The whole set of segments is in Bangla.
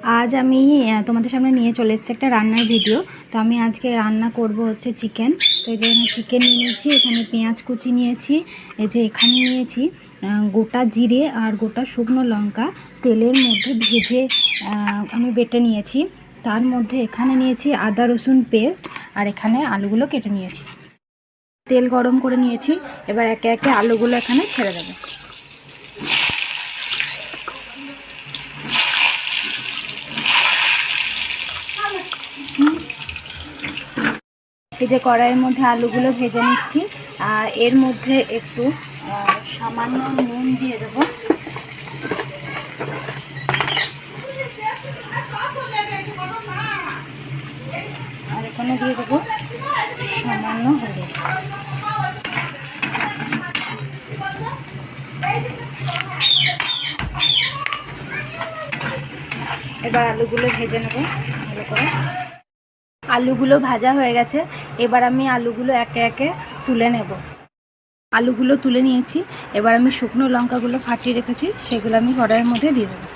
আজ আমি তোমাদের সামনে নিয়ে চলে এসেছি একটা রান্নার ভিডিও। তো আমি আজকে রান্না করব হচ্ছে চিকেন। তো এই যে চিকেন নিয়েছি, এখানে পেঁয়াজ কুচি নিয়েছি, এই যে এখানে নিয়েছি গোটা জিরে আর গোটা শুকনো লঙ্কা তেলের মধ্যে ভেজে আমি বেটে নিয়েছি। তার মধ্যে এখানে নিয়েছি আদা রসুন পেস্ট, আর এখানে আলুগুলো কেটে নিয়েছি। তেল গরম করে নিয়েছি, এবার একে একে আলুগুলো এখানে ছেড়ে দেবো। এই যে কড়াইয়ের মধ্যে আলুগুলো ভেজে নিচ্ছি, আর এর মধ্যে একটু সামান্য নুন দিয়ে দেবো। আর এখানে দিয়ে দেবো সামান্য হলুদ। এবার আলুগুলো ভেজে নেব ভালো করে। আলুগুলো ভাজা হয়ে গেছে, এবার আমি আলুগুলো একে একে তুলে নেব। আলুগুলো তুলে নিয়েছি, এবার আমি শুকনো লঙ্কাগুলো ফাটিয়ে রেখেছি সেগুলো আমি কড়াইয়ের মধ্যে দিয়ে দেবো।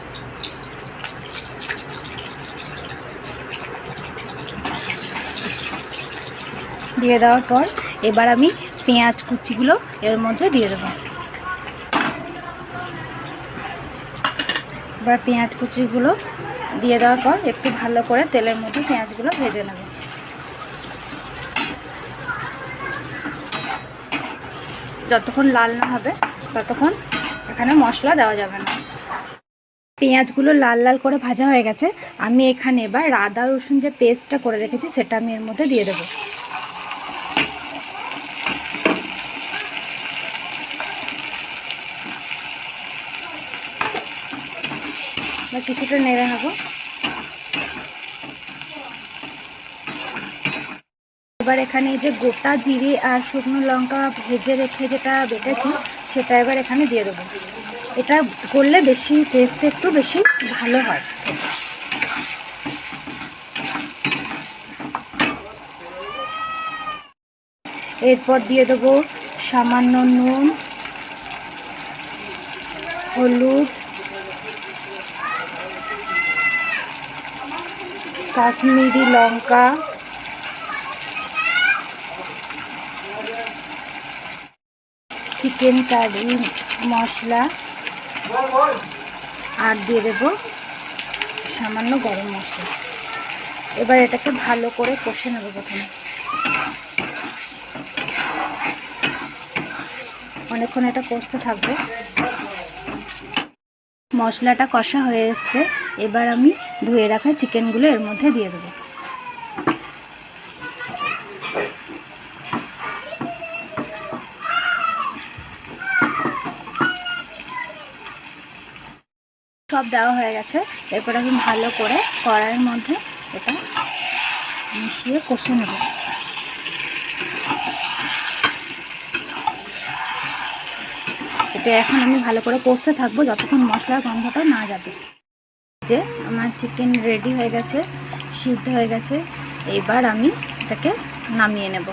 দিয়ে দেওয়ার পর এবার আমি পেঁয়াজ কুচিগুলো এর মধ্যে দিয়ে দেবো। এবার পেঁয়াজ কুচিগুলো দিয়ে দেওয়ার পর একটু ভালো করে তেলের মধ্যে পেঁয়াজগুলো ভেজে নেব। যতক্ষণ লাল না হবে ততক্ষণ এখানে মশলা দেওয়া যাবে না। পেঁয়াজগুলো লাল লাল করে ভাজা হয়ে গেছে, আমি এখানে এবার আদা রসুন যে পেস্টটা করে রেখেছি সেটা আমি এর মধ্যে দিয়ে দেবো। কিছুটা নেড়ে নেব। এবার এখানে যে গোটা জিরে আর শুকনো লঙ্কা ভেজে রেখে যেটা বেটেছি সেটা এবার এখানে দিয়ে দেবো। এটা করলে বেশি টেস্ট একটু বেশি ভালো হয়। এরপর দিয়ে দেবো সামান্য নুন, হলুদ, কাশ্মীরি লঙ্কা, চিকেন কারি মশলা, আর দিয়ে দেবো সামান্য গরম মশলা। এবার এটাকে ভালো করে কষে নেব। প্রথমে অনেকক্ষণ এটা কষতে থাকবে। মশলাটা কষা হয়ে এসছে, এবার আমি ধুয়ে রাখা চিকেনগুলো এর মধ্যে দিয়ে দেবো। সব দেওয়া হয়ে গেছে, এরপর আমি ভালো করে কড়াইয়ের মধ্যে এটা মিশিয়ে কষে নেব। এটা এখন আমি ভালো করে কষতে থাকবো যতক্ষণ মশলার গন্ধটা না যাবে। যে আমার চিকেন রেডি হয়ে গেছে, সিদ্ধ হয়ে গেছে, এবার আমি এটাকে নামিয়ে নেব।